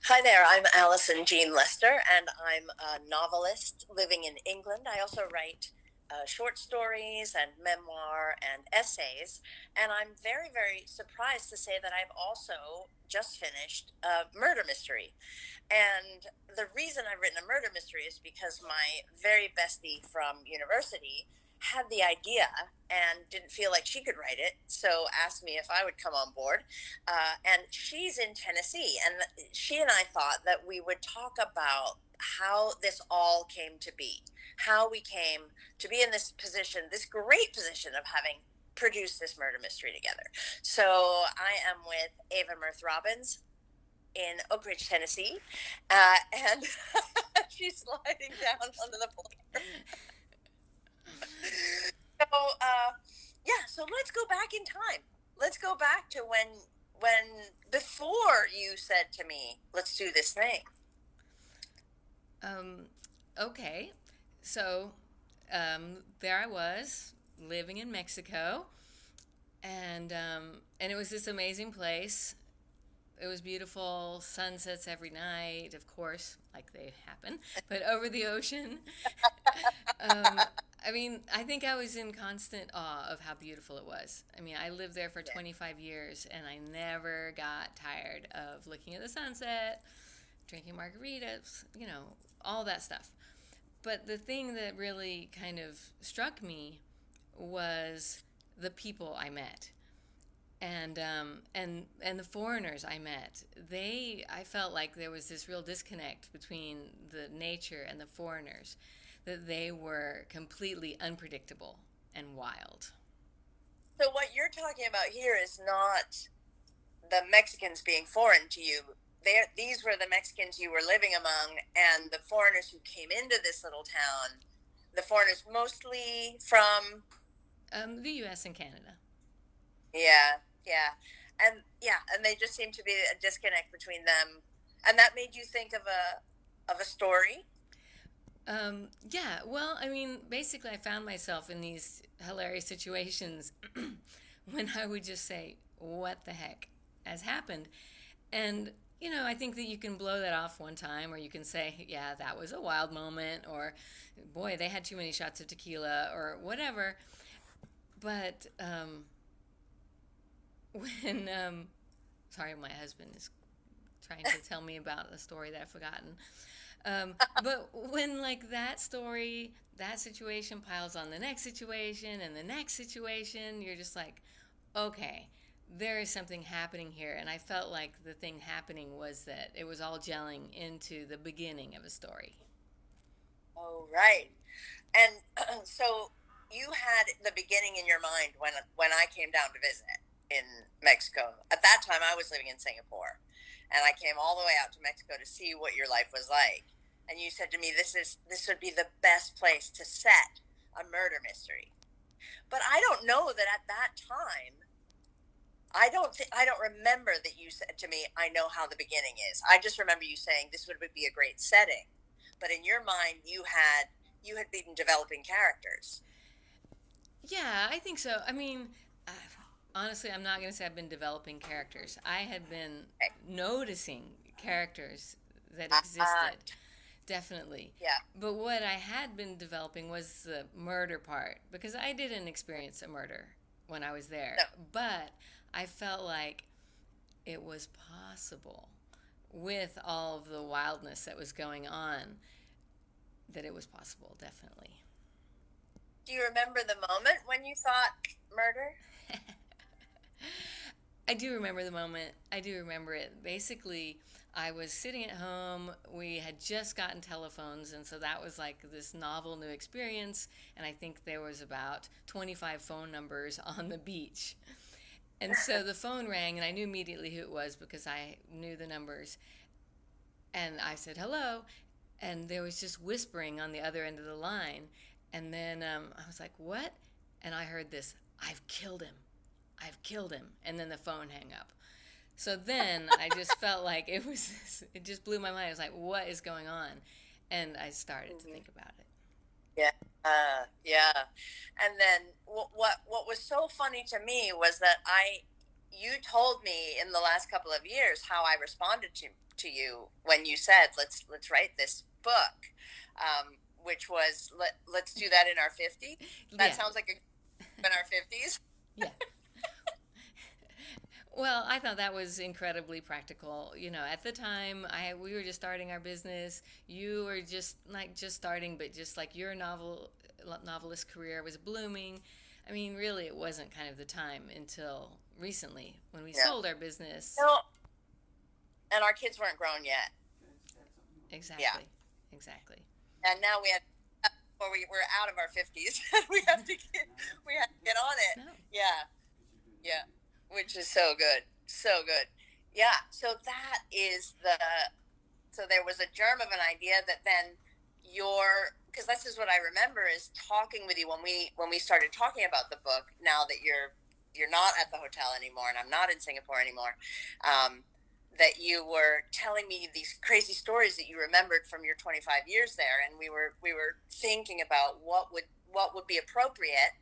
Hi there, I'm Alison Jean Lester, and I'm a novelist living in England. I also write short stories and memoir and essays, and I'm very, very surprised to say that I've also just finished a murder mystery. And the reason I've written a murder mystery is because my very bestie from university had the idea and didn't feel like she could write it, so asked me if I would come on board. And she's in Tennessee, and she and I thought that we would talk about how this all came to be, how we came to be in this position, this great position of having produced this murder mystery together. So I am with Eva Myrth Robbins in Oak Ridge, Tennessee, and she's sliding down onto the floor. So, yeah, so let's go back in time. Let's go back to when before you said to me, "Let's do this thing." Um, okay, so there I was living in Mexico, and it was this amazing place. It was beautiful, sunsets every night, of course, like they happen, but over the ocean. um, I mean, I think I was in constant awe of how beautiful it was. I mean, I lived there for Yeah. 25 years and I never got tired of looking at the sunset, drinking margaritas, all that stuff. But the thing that really kind of struck me was the people I met. And the foreigners I met, I felt like there was this real disconnect between the nature and the foreigners, that they were completely unpredictable and wild. So what you're talking about here is not the Mexicans being foreign to you. These were the Mexicans you were living among, and the foreigners who came into this little town. The foreigners mostly from, The U.S. and Canada. yeah, yeah, and yeah, and they just seem to be a disconnect between them, and that made you think of a story. Yeah, well, I mean, basically, I found myself in these hilarious situations when I would just say, "What the heck has happened?" And I think that you can blow that off one time, or you can say, "Yeah, that was a wild moment," or "Boy, they had too many shots of tequila," or whatever. But when sorry, my husband is trying to tell me about a story that I've forgotten. But when like that story, that situation piles on the next situation and the next situation, you're just like, okay, there is something happening here. And I felt like the thing happening was that it was all gelling into the beginning of a story. Oh, right. And so you had the beginning in your mind when I came down to visit in Mexico. At that time, I was living in Singapore, and I came all the way out to Mexico to see what your life was like. And you said to me, this would be the best place to set a murder mystery." But I don't know that at that time. I don't remember that you said to me, "I know how the beginning is." I just remember you saying this would be a great setting. But in your mind, you had been developing characters. Yeah, I think so. I mean, uh, honestly, I'm not going to say I've been developing characters. I had been Okay. noticing characters that Uh, existed, definitely. yeah. But what I had been developing was the murder part, because I didn't experience a murder when I was there. No. But I felt like it was possible, with all of the wildness that was going on, that it was possible, definitely. Do you remember the moment when you thought murder? I do remember the moment. I do remember it. Basically, I was sitting at home. We had just gotten telephones, and so that was like this novel new experience. And I think there was about 25 phone numbers on the beach. And so the phone rang, and I knew immediately who it was because I knew the numbers. And I said, "Hello." And there was just whispering on the other end of the line. And then I was like, "What?" And I heard this, "I've killed him. I've killed him." And then the phone hang up. So then I just felt like it just blew my mind. I was like, what is going on? And I started to Hmm. think about it. Yeah. Yeah. And then what was so funny to me was that you told me in the last couple of years how I responded to you when you said let's write this book, which was let's do that in our 50s. That Yeah, sounds like in our 50s. yeah. Well, I thought that was incredibly practical. You know, at the time, I we were just starting our business. You were just starting, but just like your novelist career was blooming. I mean, really, it wasn't kind of the time until recently when we Yeah. sold our business. No, and our kids weren't grown yet. Yeah, Exactly, exactly. and now we had or we're out of our 50s. We have to get on it. No, Yeah, yeah, which is so good, so good. Yeah, so that is the so there was a germ of an idea that then because this is what I remember is talking with you when we started talking about the book. Now that you're not at the hotel anymore and I'm not in Singapore anymore, that you were telling me these crazy stories that you remembered from your 25 years there, and we were thinking about what would be appropriate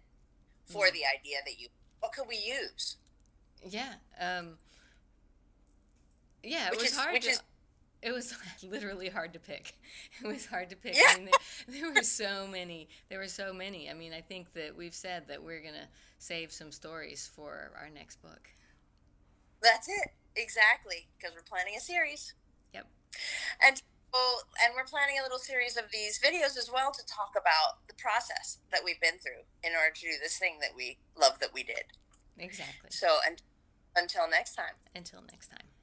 for mm. the idea that you what could we use, Yeah, yeah. It which was is hard which to. is It was literally hard to pick. It was hard to pick. I yeah, mean, there were so many. There were so many. I mean, I think that we've said that we're gonna save some stories for our next book. that's it exactly because we're planning a series. Yep. And and we're planning a little series of these videos as well to talk about the process that we've been through in order to do this thing that we love that we did. Exactly. So, and until next time. Until next time.